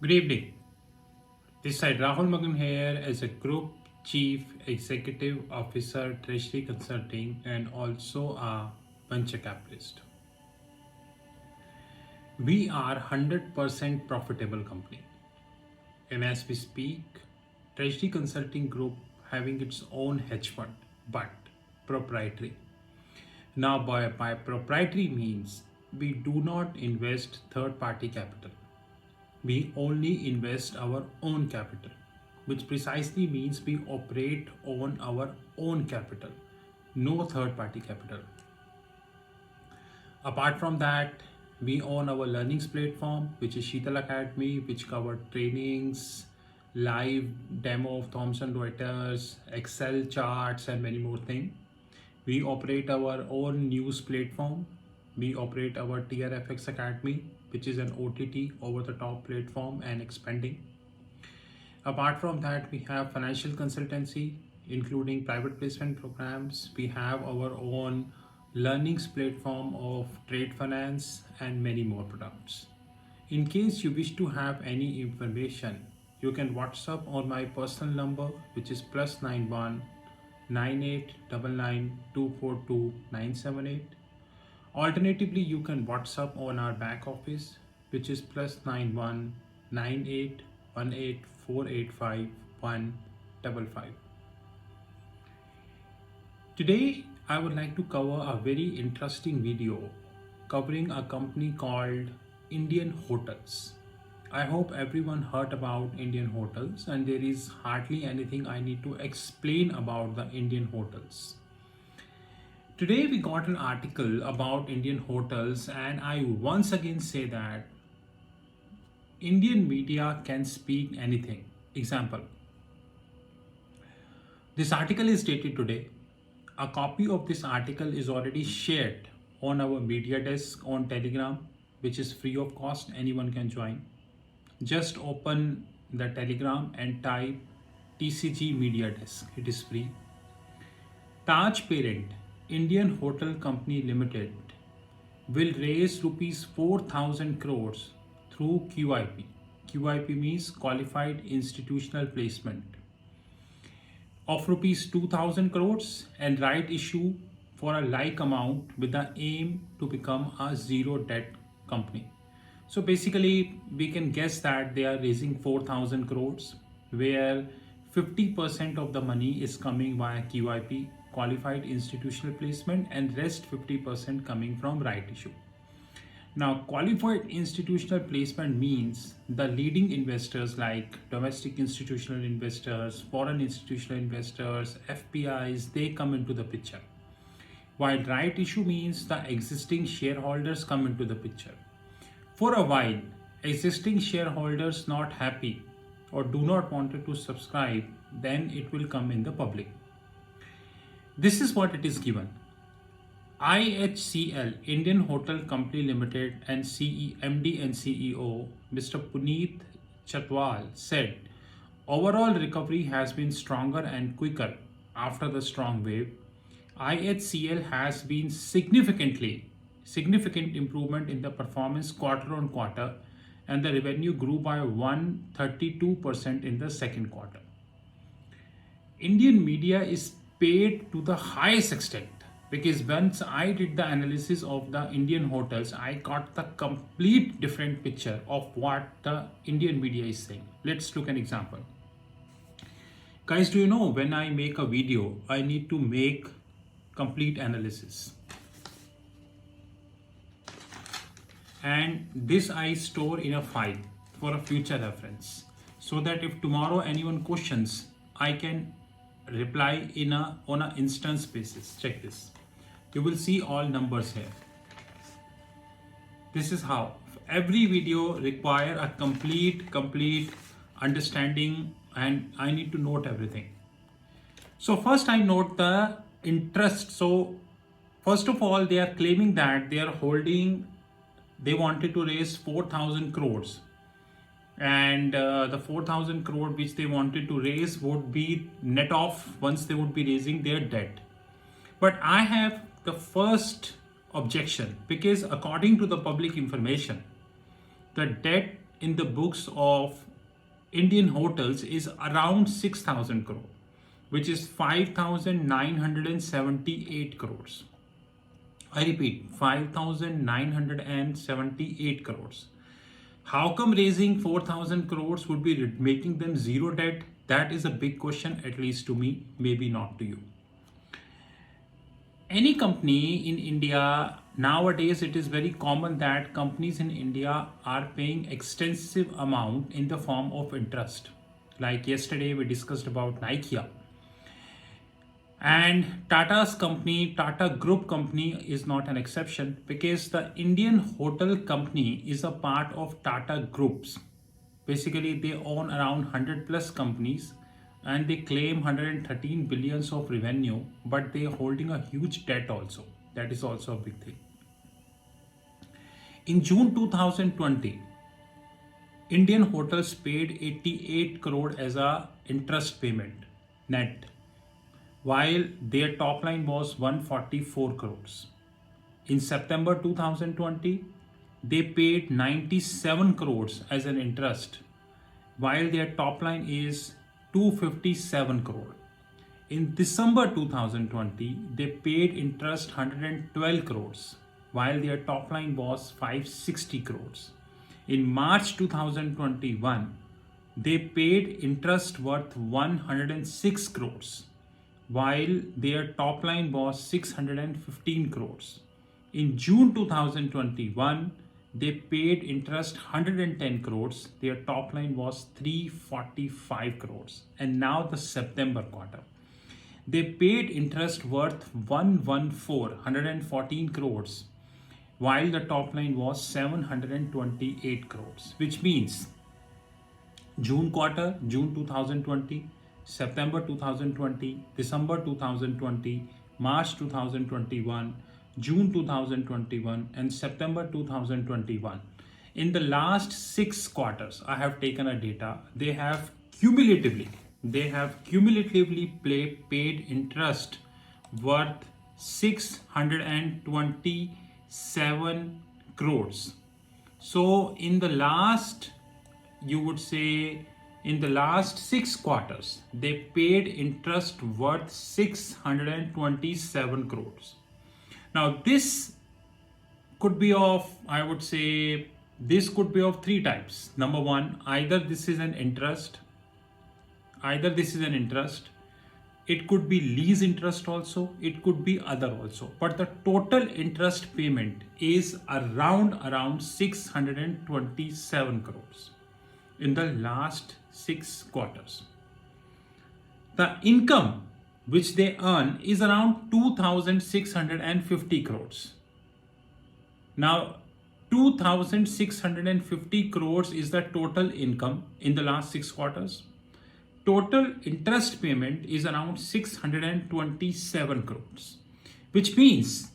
Good evening. This side Rahul Magan here as a Group Chief Executive Officer, Treasury Consulting, and also a venture capitalist. We are 100% profitable company, and as we speak, Treasury Consulting Group having its own hedge fund, but proprietary. Now, by proprietary means we do not invest third-party capital. We only invest our own capital, which precisely means we operate on our own capital, no third party capital. Apart from that, we own our learnings platform, which is Sheetal Academy, which cover trainings, live demo of Thomson Reuters, Excel charts, and many more things. We operate our own news platform. We operate our TRFX Academy, which is an OTT over the top platform and expanding. Apart from that, we have financial consultancy, including private placement programs. We have our own learnings platform of trade finance and many more products. In case you wish to have any information, you can WhatsApp on my personal number, which is +91 9899242978. Alternatively, you can WhatsApp on our back office, which is +91 9818485155. Today, I would like to cover a very interesting video covering a company called Indian Hotels. I hope everyone heard about Indian Hotels, and there is hardly anything I need to explain about the Indian Hotels. Today we got an article about Indian Hotels, and I once again say that Indian media can speak anything. Example, this article is dated today. A copy of this article is already shared on our media desk on Telegram, which is free of cost. Anyone can join. Just open the Telegram and type TCG Media Desk. It is free. Taj parent Indian Hotel Company Limited will raise rupees 4,000 crores through QIP. QIP means Qualified Institutional Placement of rupees 2,000 crores and right issue for a like amount with the aim to become a zero debt company. So basically, we can guess that they are raising 4,000 crores, where 50% of the money is coming via QIP, Qualified Institutional Placement, and rest 50% coming from right issue. Now, qualified institutional placement means the leading investors like domestic institutional investors, foreign institutional investors, FPIs, they come into the picture. While right issue means the existing shareholders come into the picture. For a while, existing shareholders not happy or do not want to subscribe, then it will come in the public. This is what it is given. IHCL, Indian Hotel Company Limited, and MD and CEO Mr. Puneet Chatwal said, overall recovery has been stronger and quicker after the strong wave. IHCL has been significant improvement in the performance quarter on quarter, and the revenue grew by 132% in the second quarter. Indian media is paid to the highest extent, because once I did the analysis of the Indian hotels, I got the complete different picture of what the Indian media is saying. Let's look at an example. Guys, do you know when I make a video, I need to make complete analysis. And this I store in a file for a future reference, so that if tomorrow anyone questions, I can reply on an instance basis. Check this. You will see all numbers here. This is how every video require a complete understanding, and I need to note everything. So first I note the interest. So first of all, they are claiming that they wanted to raise 4,000 crores, and the 4,000 crore which they wanted to raise would be net off once they would be raising their debt. But I have the first objection, because according to the public information, the debt in the books of Indian hotels is around 6,000 crore, which is 5,978 crores. I repeat, 5,978 crores. How come raising 4,000 crores would be making them zero debt? That is a big question, at least to me, maybe not to you. Any company in India, nowadays it is very common that companies in India are paying extensive amount in the form of interest. Like yesterday we discussed about Ikea. And Tata's company, Tata Group company is not an exception, because the Indian hotel company is a part of Tata Groups. Basically, they own around 100 plus companies and they claim 113 billions of revenue, but they're holding a huge debt also. That is also a big thing. In June 2020, Indian hotels paid 88 crore as a interest payment net, while their top line was 144 crores. In September 2020, they paid 97 crores as an interest, while their top line is 257 crore. In December 2020, they paid interest 112 crores, while their top line was 560 crores. In March 2021, they paid interest worth 106 crores, while their top line was 615 crores. In June 2021, they paid interest 110 crores, their top line was 345 crores. And now the September quarter, they paid interest worth 114 crores, while the top line was 728 crores, which means June quarter, June 2020, September 2020, December 2020, March 2021, June 2021, and September 2021. In the last 6 quarters, I have taken a data. They have cumulatively paid interest worth 627 crores. So in the last, you would say, in the last 6 quarters, they paid interest worth 627 crores. Now this could be of, I would say, this could be of 3 types. Number 1, either this is an interest, it could be lease interest also, it could be other also, but the total interest payment is around 627 crores in the last 6 quarters. The income which they earn is around 2,650 crores. Now, 2,650 crores is the total income in the last 6 quarters. Total interest payment is around 627 crores, which means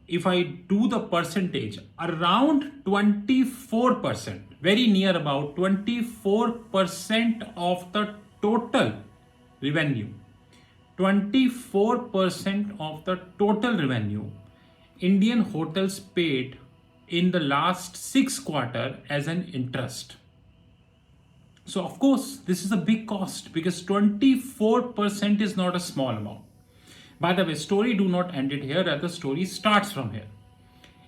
if I do the percentage, around 24%, very near about 24% of the total revenue. 24% of the total revenue Indian hotels paid in the last 6 quarters as an interest. So of course, this is a big cost, because 24% is not a small amount. By the way, story do not end it here, rather story starts from here.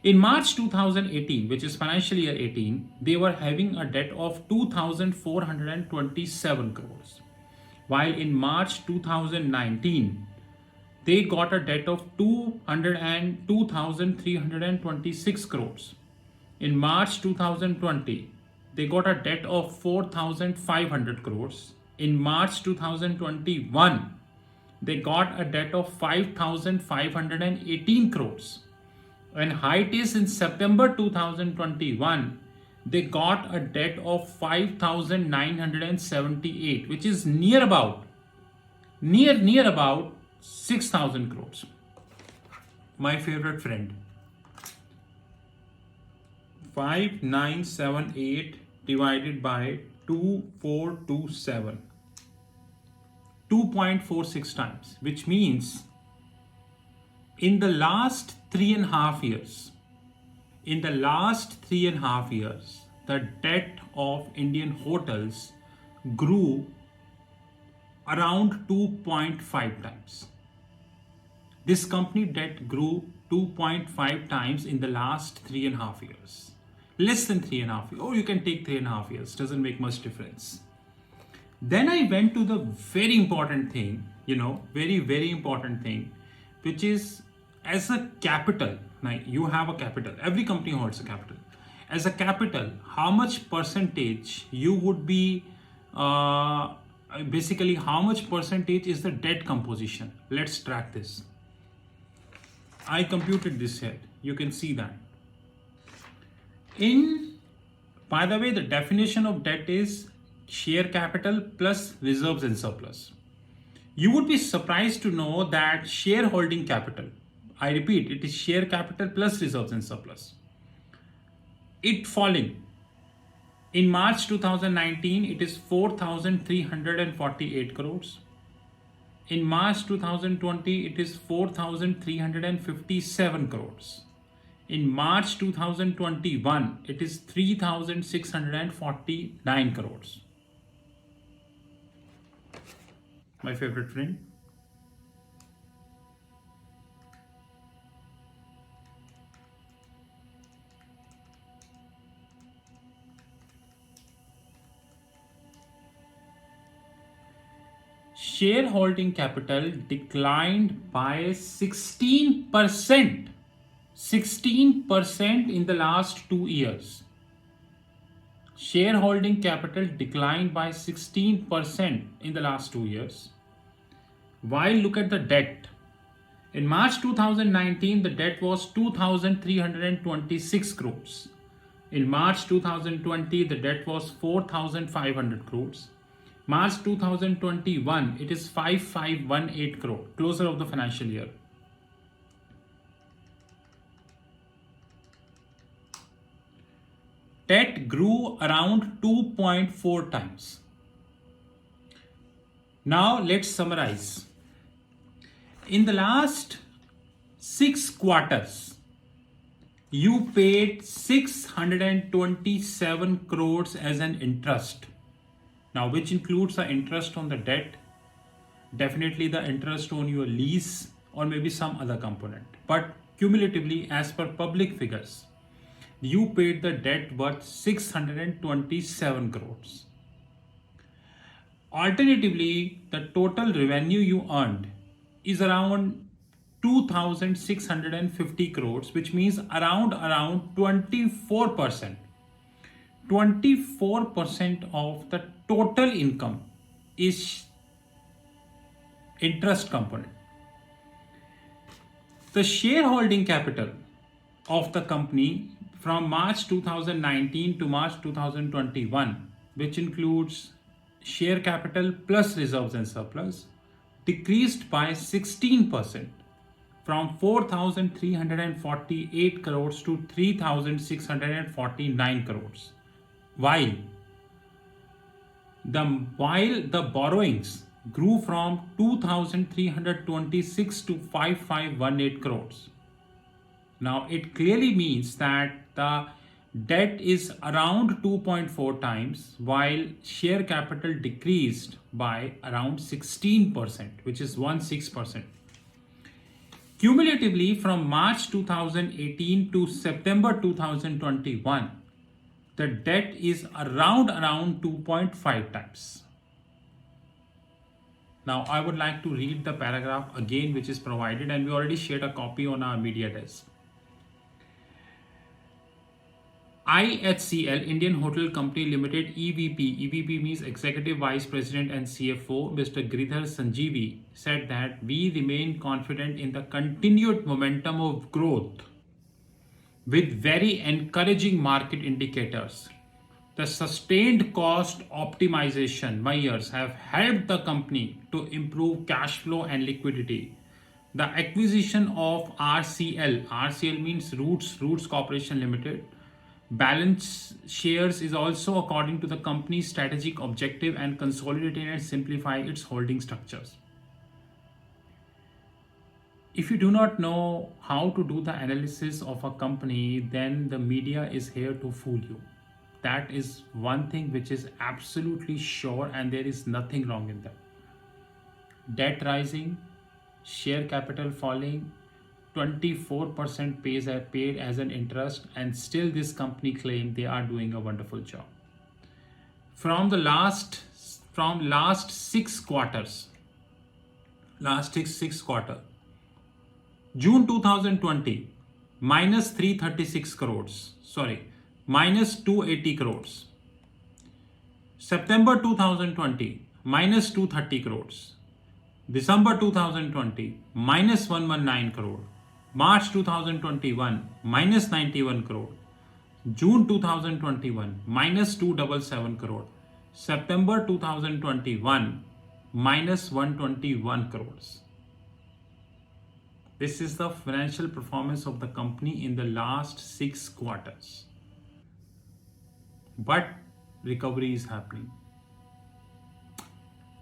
In March 2018, which is financial year 18, they were having a debt of 2,427 crores. While in March 2019, they got a debt of 2,326 crores. In March 2020, they got a debt of 4,500 crores. In March 2021, they got a debt of 5,518 crores. And height is in September 2021, they got a debt of 5,978, which is near about 6,000 crores. My favorite friend. 5,978 divided by 2,427. 2.46 times, which means in the last 3.5 years, the debt of Indian hotels grew around 2.5 times. This company debt grew 2.5 times in the last 3.5 years. Less than 3.5 years, or you can take 3.5 years, doesn't make much difference. Then I went to the very important thing, very, very important thing, which is as a capital. Now you have a capital, every company holds a capital. As a capital, how much percentage you would be, basically, how much percentage is the debt composition? Let's track this. I computed this here. You can see that. By the way, the definition of debt is share capital plus reserves and surplus. You would be surprised to know that shareholding capital, I repeat, it is share capital plus reserves and surplus, it falling. In March 2019, it is 4,348 crores. In March 2020, it is 4,357 crores. In March 2021, it is 3,649 crores. My favorite friend. Shareholding capital declined by 16%. 16% in the last 2 years. Shareholding capital declined by 16% in the last 2 years. While look at the debt. In March 2019, the debt was 2,326 crores. In March 2020, the debt was 4,500 crores. March 2021, it is 5,518 crore, closer of the financial year. Debt grew around 2.4 times. Now let's summarize. In the last 6 quarters, you paid 627 crores as an interest. Now, which includes the interest on the debt, definitely the interest on your lease, or maybe some other component. But cumulatively, as per public figures, you paid the debt worth 627 crores. Alternatively, the total revenue you earned is around 2,650 crores, which means around 24%. 24% of the total income is interest component. The shareholding capital of the company from March 2019 to March 2021, which includes share capital plus reserves and surplus, decreased by 16% from 4,348 crores to 3,649 crores. While the borrowings grew from 2,326 to 5,518 crores. Now it clearly means that the debt is around 2.4 times, while share capital decreased by around 16%, which is 16%. Cumulatively, from March 2018 to September 2021, the debt is around 2.5 times. Now, I would like to read the paragraph again, which is provided, and we already shared a copy on our media desk. IHCL, Indian Hotel Company Limited, EVP means Executive Vice President and CFO, Mr. Giridhar Sanjeevi, said that we remain confident in the continued momentum of growth with very encouraging market indicators. The sustained cost optimization measures have helped the company to improve cash flow and liquidity. The acquisition of RCL means Roots Corporation Limited, balance shares is also according to the company's strategic objective and consolidate and simplify its holding structures. If you do not know how to do the analysis of a company, then the media is here to fool you. that is one thing which is absolutely sure, and there is nothing wrong in that. Debt rising, share capital falling, 24% paid as an interest, and still this company claim they are doing a wonderful job. From the last six quarters, last six quarter, June 2020, minus 336 crores, sorry, minus 280 crores. September 2020, minus 230 crores. December 2020, minus 119 crore. March 2021, minus 91 crore. June 2021, minus 277 crore. September 2021, minus 121 crores. This is the financial performance of the company in the last 6 quarters. But recovery is happening.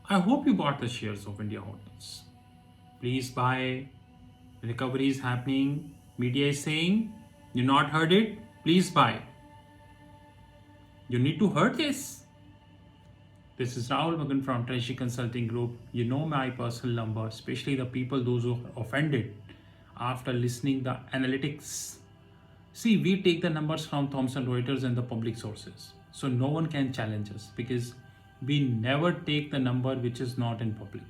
I hope you bought the shares of India Hotels. Please buy. Recovery is happening. Media is saying, you not heard it? Please buy. You need to hear this. This is Rahul Magan from Treasury Consulting Group. You know my personal number, especially the people, those who are offended after listening the analytics. See, we take the numbers from Thomson Reuters and the public sources. So no one can challenge us because we never take the number which is not in public.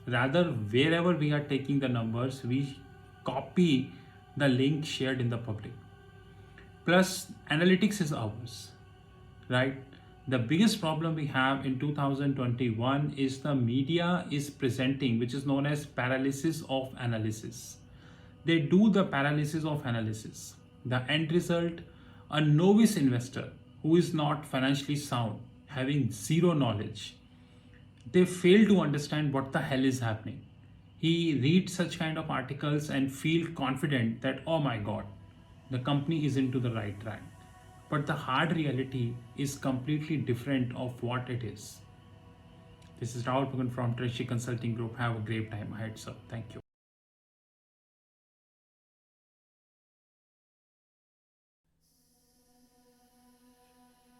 Rather, wherever we are taking the numbers, we copy the link shared in the public. Plus, analytics is ours, right? The biggest problem we have in 2021 is the media is presenting, which is known as paralysis of analysis. They do the paralysis of analysis. The end result, a novice investor who is not financially sound, having zero knowledge, they fail to understand what the hell is happening. He reads such kind of articles and feel confident that, oh my God, the company is into the right track. But the hard reality is completely different of what it is. This is Rahul Magan from Treasury Consulting Group. Have a great time ahead, sir. Thank you.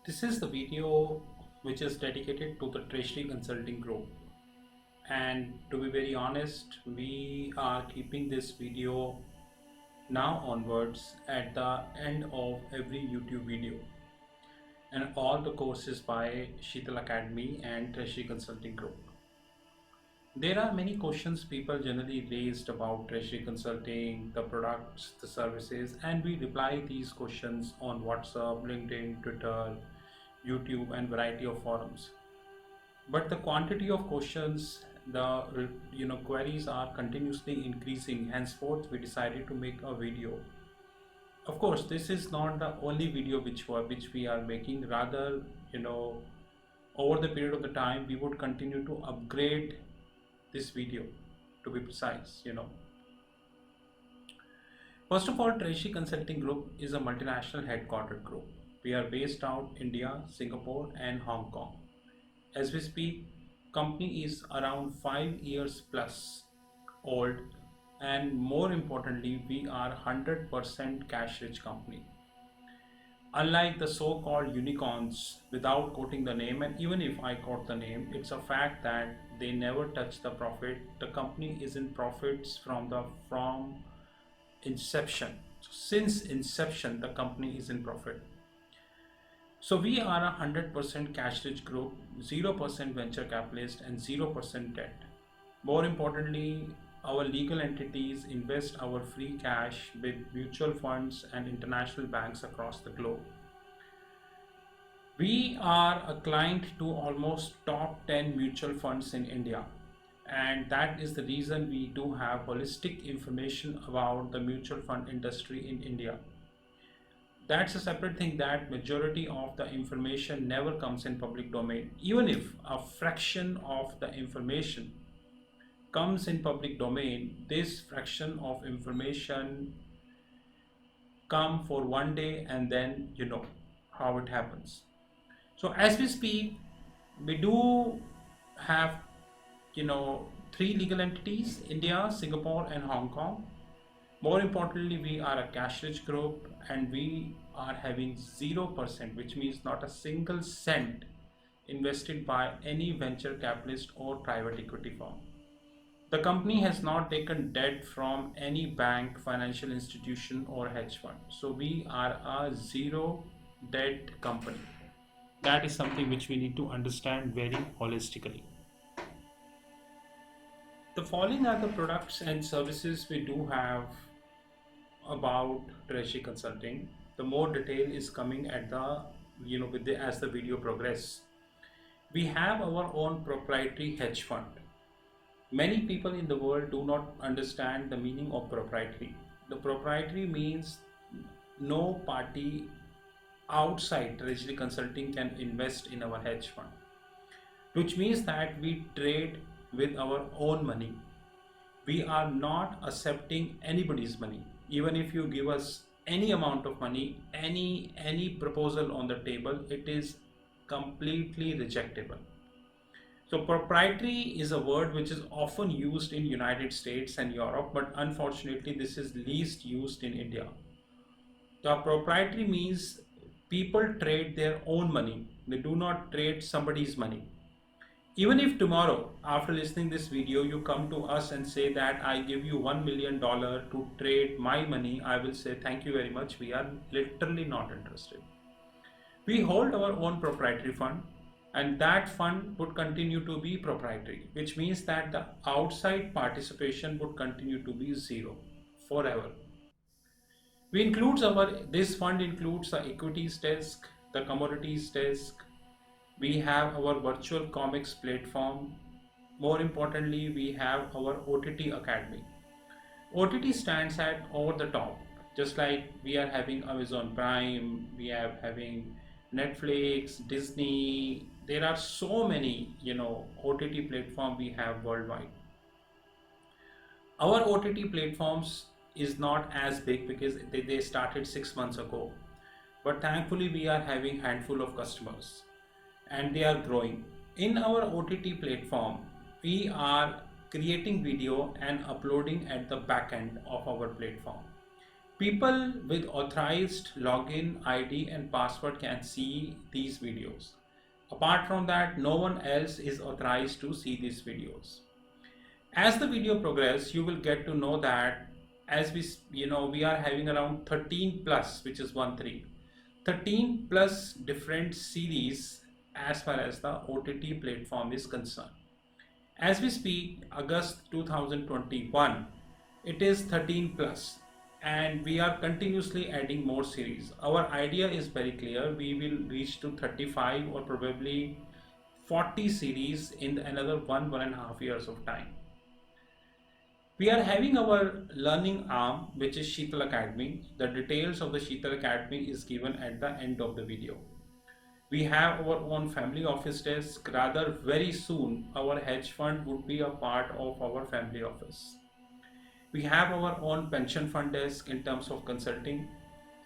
This is the video which is dedicated to the Treasury Consulting Group. And to be very honest, we are keeping this video now onwards at the end of every YouTube video, and all the courses by Sheetal Academy and Treasury Consulting Group. There are many questions people generally raised about Treasury Consulting, the products, the services, and we reply these questions on WhatsApp, LinkedIn, Twitter, YouTube, and variety of forums. But the quantity of questions, the queries are continuously increasing. Henceforth, we decided to make a video. Of course, this is not the only video which we are making. Rather, over the period of the time, we would continue to upgrade this video, to be precise. First of all, Treasury Consulting Group is a multinational headquartered group. We are based out India, Singapore, and Hong Kong. As we speak, company is around 5 years plus old, and more importantly, we are 100% cash rich company. Unlike the so-called unicorns, without quoting the name, and even if I quote the name, it's a fact that they never touch the profit. The company is in profits from inception. So since inception, the company is in profit. So we are a 100% cash rich group, 0% venture capitalist, and 0% debt. More importantly, our legal entities invest our free cash with mutual funds and international banks across the globe. We are a client to almost top 10 mutual funds in India, and that is the reason we do have holistic information about the mutual fund industry in India. That's a separate thing, that majority of the information never comes in public domain. Even if a fraction of the information comes in public domain, this fraction of information come for one day and then you know how it happens. So as we speak, we do have 3 legal entities: India, Singapore, and Hong Kong. More importantly, we are a cash rich group and we are having 0%, which means not a single cent invested by any venture capitalist or private equity firm. The company has not taken debt from any bank, financial institution, or hedge fund. So we are a zero debt company. That is something which we need to understand very holistically. The following are the products and services we do have about treasury consulting. The more detail is coming at the with the as the video progress. We have our own proprietary hedge fund. Many people in the world do not understand the meaning of proprietary. The proprietary means no party outside treasury consulting can invest in our hedge fund, which means that we trade with our own money. We are not accepting anybody's money. Even if you give us any amount of money, any proposal on the table, it is completely rejectable. So proprietary is a word which is often used in United States and Europe, but unfortunately this is least used in India. The proprietary means people trade their own money. They do not trade somebody's money. Even if tomorrow, after listening this video, you come to us and say that I give you $1 million to trade my money, I will say thank you very much. We are literally not interested. We hold our own proprietary fund, and that fund would continue to be proprietary, which means that the outside participation would continue to be zero forever. This fund includes the equities desk, the commodities desk. We have our virtual comics platform. More importantly, we have our OTT Academy. OTT stands at over the top, just like we are having Amazon Prime, we are having Netflix, Disney. There are so many, OTT platform we have worldwide. Our OTT platforms is not as big because they started 6 months ago, but thankfully we are having handful of customers and they are growing. In our OTT platform, we are creating video and uploading at the back end of our platform. People with authorized login ID and password can see these videos. Apart from that, no one else is authorized to see these videos. As the video progresses, you will get to know that as we are having around 13 plus, which is 13 plus different series as far as the OTT platform is concerned. As we speak, August 2021, it is 13 plus and we are continuously adding more series. Our idea is very clear. We will reach to 35 or probably 40 series in another 1.5 years of time. We are having our learning arm, which is Sheetal Academy. The details of the Sheetal Academy is given at the end of the video. We have our own family office desk. Rather, very soon, our hedge fund would be a part of our family office. We have our own pension fund desk in terms of consulting.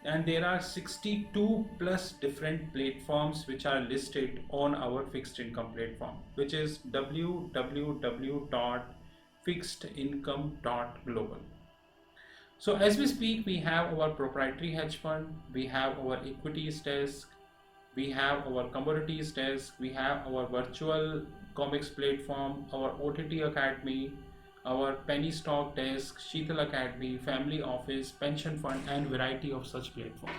And there are 62 plus different platforms which are listed on our fixed income platform, which is www.fixedincome.global. So as we speak, we have our proprietary hedge fund, we have our equities desk, we have our commodities desk, we have our virtual comics platform, our OTT Academy, our penny stock desk, Sheetal Academy, family office, pension fund, and variety of such platforms.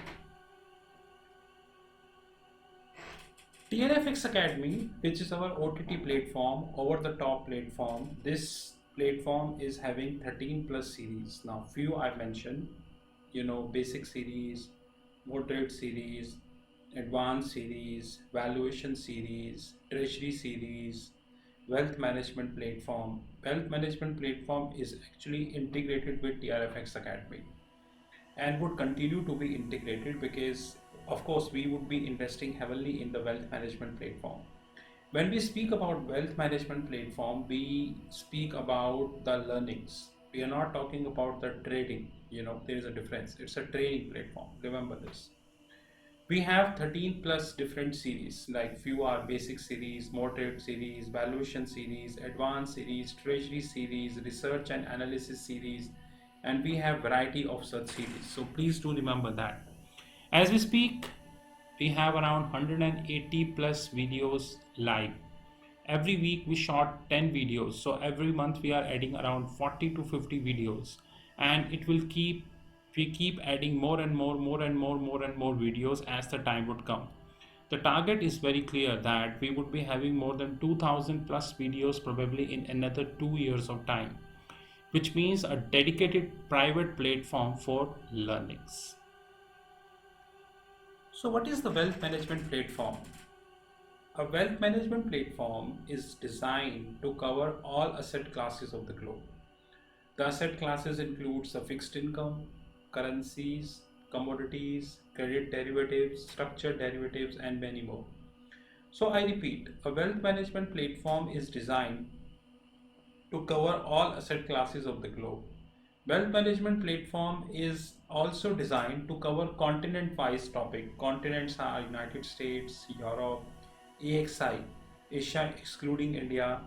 TRFX Academy, which is our OTT platform, over the top platform. This platform is having 13 plus series. Now, few I mentioned, basic series, moderate series, advanced series, valuation series, treasury series, wealth management platform. Wealth management platform is actually integrated with TRFX Academy and would continue to be integrated because of course we would be investing heavily in the wealth management platform. When we speak about wealth management platform, we speak about the learnings. We are not talking about the trading. There is a difference. It's a training platform. Remember this. We have 13 plus different series, like few are basic series, moderate series, valuation series, advanced series, treasury series, research and analysis series, and we have variety of such series. So please do remember that. As we speak, we have around 180 plus videos live. Every week we shot 10 videos, so every month we are adding around 40 to 50 videos, and it will keep we keep adding more and more videos as the time would come. The target is very clear that we would be having more than 2000 plus videos probably in another 2 years of time, which means a dedicated private platform for learnings. So what is the wealth management platform? A wealth management platform is designed to cover all asset classes of the globe. The asset classes includes the fixed income, currencies, commodities, credit derivatives, structured derivatives, and many more. So I repeat, a wealth management platform is designed to cover all asset classes of the globe. Wealth management platform is also designed to cover continent-wise topic. Continents are United States, Europe, AXI, Asia excluding India.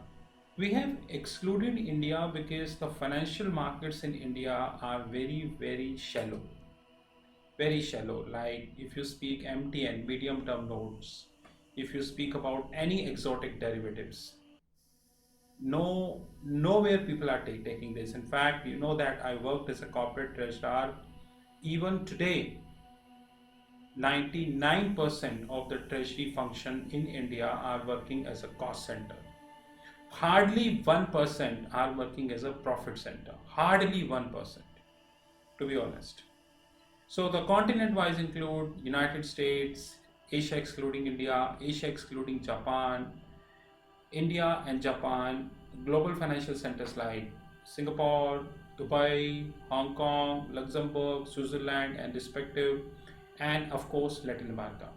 We have excluded India because the financial markets in India are very shallow. Very shallow. Like if you speak MTN, medium term notes, if you speak about any exotic derivatives, nowhere people are taking this. In fact, you know that I worked as a corporate registrar. Even today, 99% of the treasury function in India are working as a cost center. Hardly 1% are working as a profit center. Hardly 1%, to be honest. So the continent wise include United States, Asia excluding India, Asia excluding Japan, India and Japan, global financial centers like Singapore, Dubai, Hong Kong, Luxembourg, Switzerland, and respective, and of course Latin America.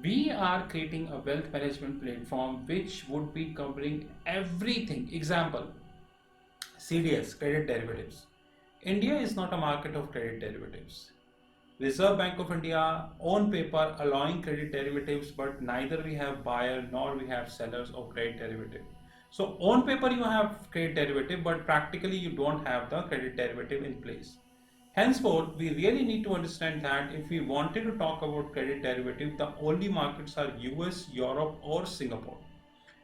We are creating a wealth management platform which would be covering everything. Example, CDS, credit derivatives. India is not a market of credit derivatives. Reserve Bank of India on paper allowing credit derivatives, but neither we have buyer nor we have sellers of credit derivative. So on paper you have credit derivative, but practically you don't have the credit derivative in place. Henceforth, we really need to understand that if we wanted to talk about credit derivative, the only markets are US, Europe or Singapore.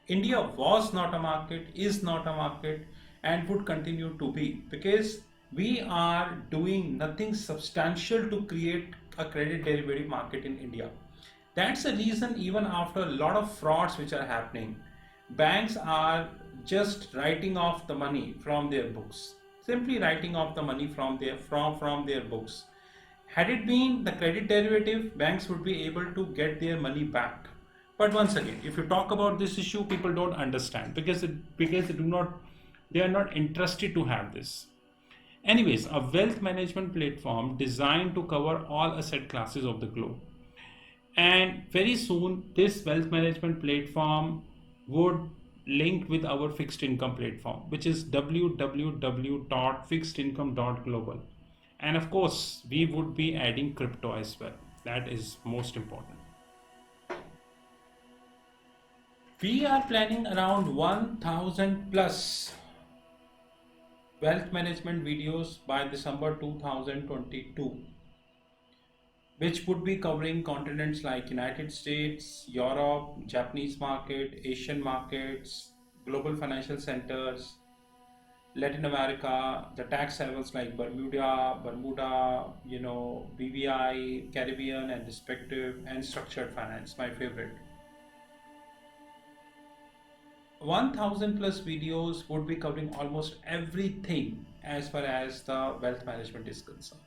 India was not a market, is not a market, and would continue to be, because we are doing nothing substantial to create a credit derivative market in India. That's the reason even after a lot of frauds which are happening, banks are just writing off the money from their books. Simply writing off the money from their books. Had it been the credit derivative, banks would be able to get their money back. But once again, if you talk about this issue, people don't understand because they are not interested to have this. Anyways, a wealth management platform designed to cover all asset classes of the globe. And very soon, this wealth management platform would link with our fixed income platform, which is www.fixedincome.global. And of course, we would be adding crypto as well. That is most important. We are planning around 1000 plus wealth management videos by December 2022, which would be covering continents like United States, Europe, Japanese market, Asian markets, global financial centers, Latin America, the tax havens like Bermuda, BVI, Caribbean and respective, and structured finance, my favorite. 1000 plus videos would be covering almost everything as far as the wealth management is concerned.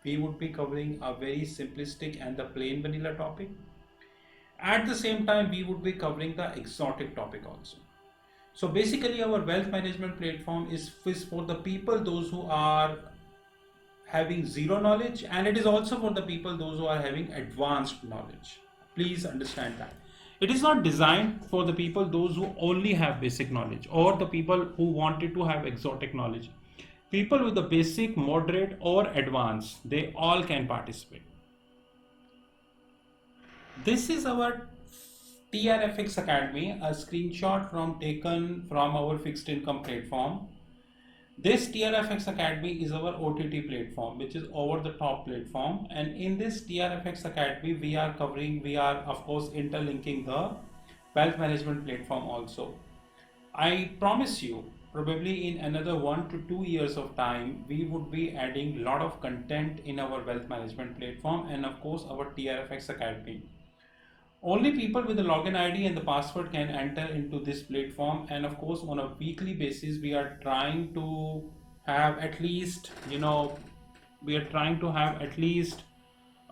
We would be covering a very simplistic and the plain vanilla topic. At the same time, we would be covering the exotic topic also. So basically our wealth management platform is for the people, those who are having zero knowledge, and it is also for the people, those who are having advanced knowledge. Please understand that. It is not designed for the people, those who only have basic knowledge or the people who wanted to have exotic knowledge. People with the basic, moderate or advanced, they all can participate. This is our TRFX Academy, a screenshot taken from our fixed income platform. This TRFX Academy is our OTT platform, which is over the top platform. And in this TRFX Academy, we are of course interlinking the wealth management platform also. I promise you, probably in another 1 to 2 years of time, we would be adding a lot of content in our wealth management platform and of course our TRFX Academy. Only people with the login ID and the password can enter into this platform, and of course on a weekly basis we are trying to have at least, we are trying to have at least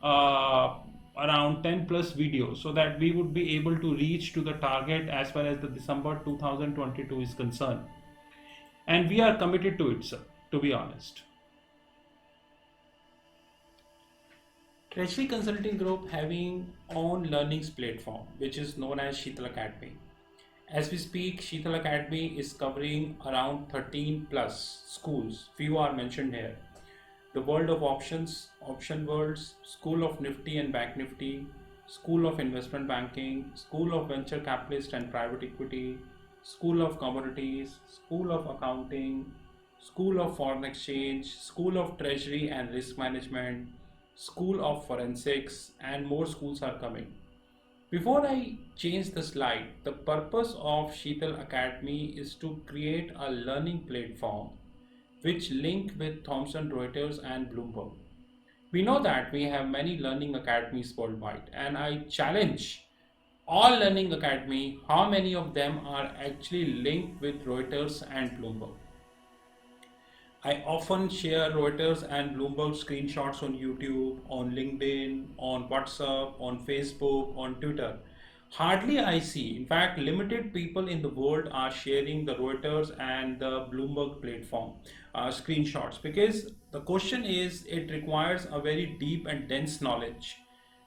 uh, around 10 plus videos so that we would be able to reach to the target as far as the December 2022 is concerned, and we are committed to it, sir, to be honest. Treasury Consulting Group having own learnings platform which is known as Sheetal Academy. As we speak, Sheetal Academy is covering around 13 plus schools. Few are mentioned here. The World of Options, Option Worlds, School of Nifty and Bank Nifty, School of Investment Banking, School of Venture Capitalist and Private Equity, School of Commodities, School of Accounting, School of Foreign Exchange, School of Treasury and Risk Management, School of Forensics, and more schools are coming. Before I change the slide, the purpose of Sheetal Academy is to create a learning platform which link with Thomson Reuters and Bloomberg. We know that we have many learning academies worldwide, and I challenge all learning academy how many of them are actually linked with Reuters and Bloomberg. I often share Reuters and Bloomberg screenshots on YouTube, on LinkedIn, on WhatsApp, on Facebook, on Twitter. Hardly I see, in fact, limited people in the world are sharing the Reuters and the Bloomberg platform screenshots, because the question is it requires a very deep and dense knowledge.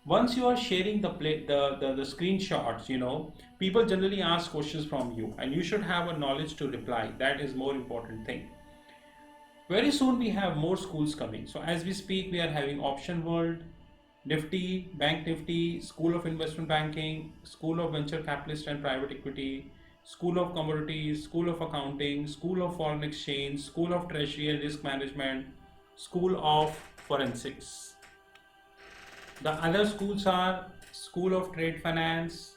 Once you are sharing the screenshots, people generally ask questions from you, and you should have a knowledge to reply. That is more important thing. Very soon we have more schools coming. So as we speak, we are having Option World, Nifty, Bank Nifty, School of Investment Banking, School of Venture Capitalist and Private Equity, School of Commodities, School of Accounting, School of Foreign Exchange, School of Treasury and Risk Management, School of Forensics. The other schools are School of Trade Finance,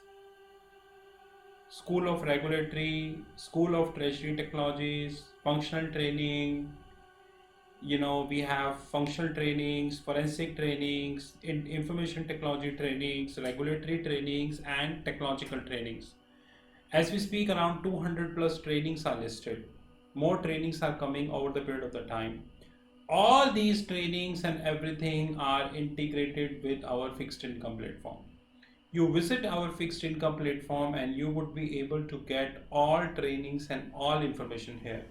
School of Regulatory, School of Treasury Technologies, Functional Training. We have functional trainings, forensic trainings, information technology trainings, regulatory trainings, and technological trainings. As we speak, around 200 plus trainings are listed. More trainings are coming over the period of the time. All these trainings and everything are integrated with our fixed income platform. You visit our fixed income platform and you would be able to get all trainings and all information here.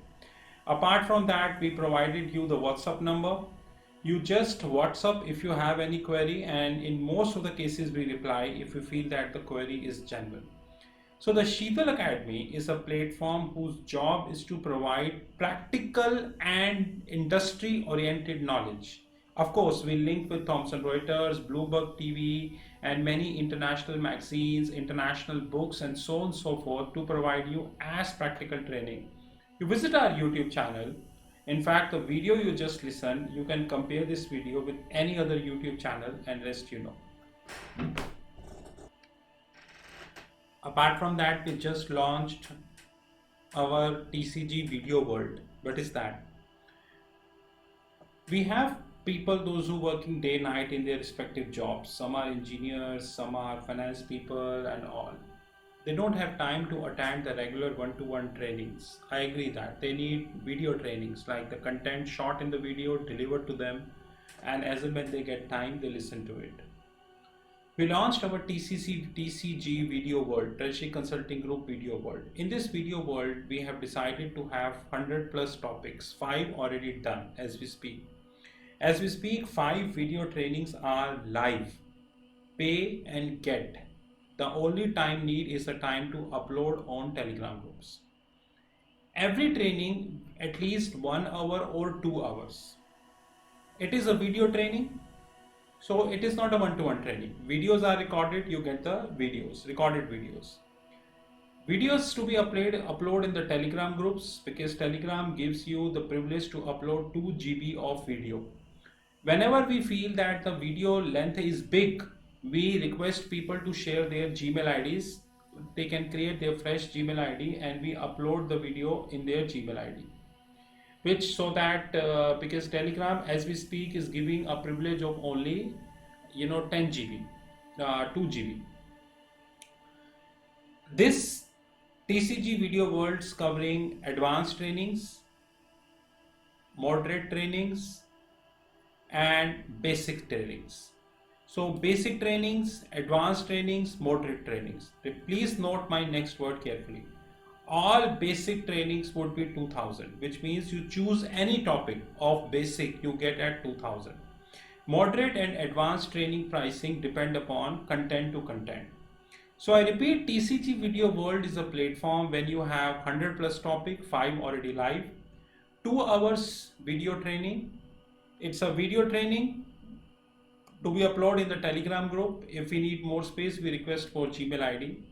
Apart from that, we provided you the WhatsApp number. You just WhatsApp if you have any query, and in most of the cases we reply if we feel that the query is genuine. So the Sheetal Academy is a platform whose job is to provide practical and industry oriented knowledge. Of course, we link with Thomson Reuters, Bloomberg TV, and many international magazines, international books, and so on and so forth to provide you as practical training. You visit our YouTube channel. In fact, the video you just listened, you can compare this video with any other YouTube channel and rest you know. Apart from that, we just launched our TCG Video World. What is that? We have people, those who working day night in their respective jobs. Some are engineers, some are finance people and all. They don't have time to attend the regular one-to-one trainings. I agree that they need video trainings, like the content shot in the video delivered to them, and as and when they get time, they listen to it. We launched our TCG Video World, Treasury Consulting Group Video World. In this video world, we have decided to have 100 plus topics, 5 already done as we speak. As we speak, 5 video trainings are live, pay and get. The only time need is the time to upload on Telegram groups. Every training at least 1 hour or 2 hours. It is a video training, so it is not a one-to-one training. Videos are recorded, you get the videos, recorded videos. Videos to be upload in the Telegram groups, because Telegram gives you the privilege to upload 2 GB of video. Whenever we feel that the video length is big, we request people to share their Gmail IDs. They can create their fresh Gmail ID and we upload the video in their Gmail ID. Which so that because Telegram as we speak is giving a privilege of only 10 GB, 2 GB. This TCG video worlds covering advanced trainings, moderate trainings, and basic trainings. So basic trainings, advanced trainings, moderate trainings. Please note my next word carefully. All basic trainings would be 2000, which means you choose any topic of basic, you get at 2000. Moderate and advanced training pricing depend upon content to content. So I repeat, TCG Video World is a platform when you have 100 plus topic, 5 already live, 2 hours video training. It's a video training to be uploaded in the Telegram group. If we need more space, we request for Gmail ID.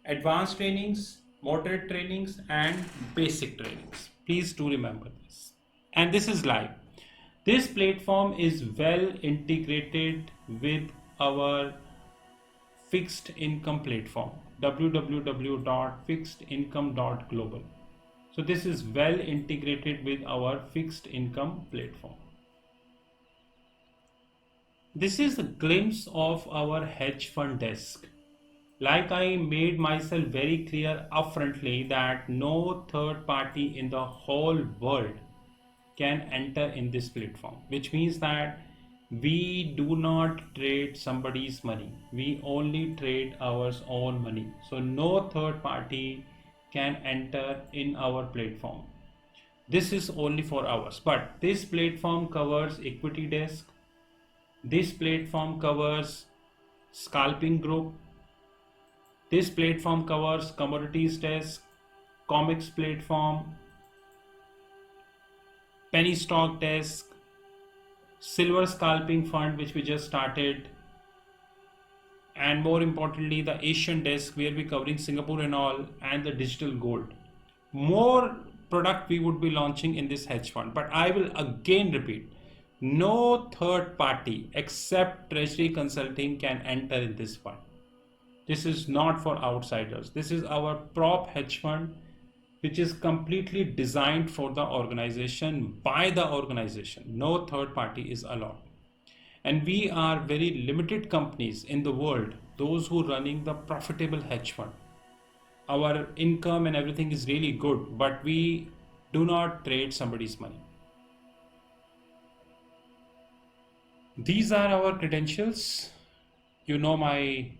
Advanced trainings, moderate trainings, and basic trainings. Please do remember this. And this is live. This platform is well integrated with our fixed income platform, www.fixedincome.global. So this is well integrated with our fixed income platform. This is a glimpse of our hedge fund desk. Like I made myself very clear upfrontly that no third party in the whole world can enter in this platform, which means that we do not trade somebody's money. We only trade our own money. So no third party can enter in our platform. This is only for ours. But this platform covers equity desk. This platform covers scalping group. This platform covers commodities desk, comics platform, penny stock desk, silver scalping fund which we just started, and more importantly the Asian desk where we're covering Singapore and all, and the digital gold. More product we would be launching in this hedge fund, but I will again repeat, no third party except Treasury Consulting can enter in this fund. This is not for outsiders. This is our prop hedge fund, which is completely designed for the organization, by the organization. No third party is allowed. And we are very limited companies in the world, those who are running the profitable hedge fund. Our income and everything is really good, but we do not trade somebody's money. These are our credentials. You know my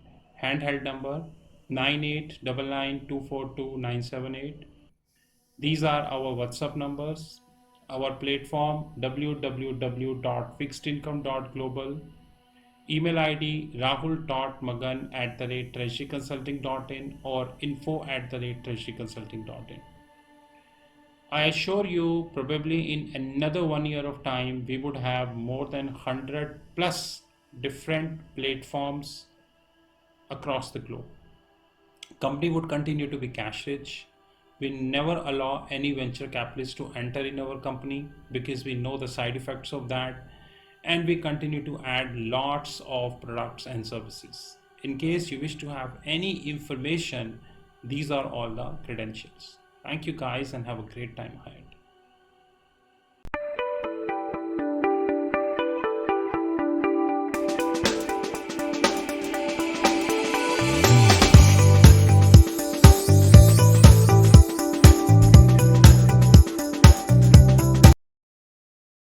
handheld number 9899242978. These are our WhatsApp numbers, our platform www.fixedincome.global, email ID rahul.magan@treasuryconsulting.in or info@treasuryconsulting.in. I assure you, probably in another 1 year of time, we would have more than 100 plus different platforms across the globe. Company would continue to be cash rich. We never allow any venture capitalist to enter in our company because we know the side effects of that, and we continue to add lots of products and services. In case you wish to have any information, these are all the credentials. Thank you guys and have a great time ahead.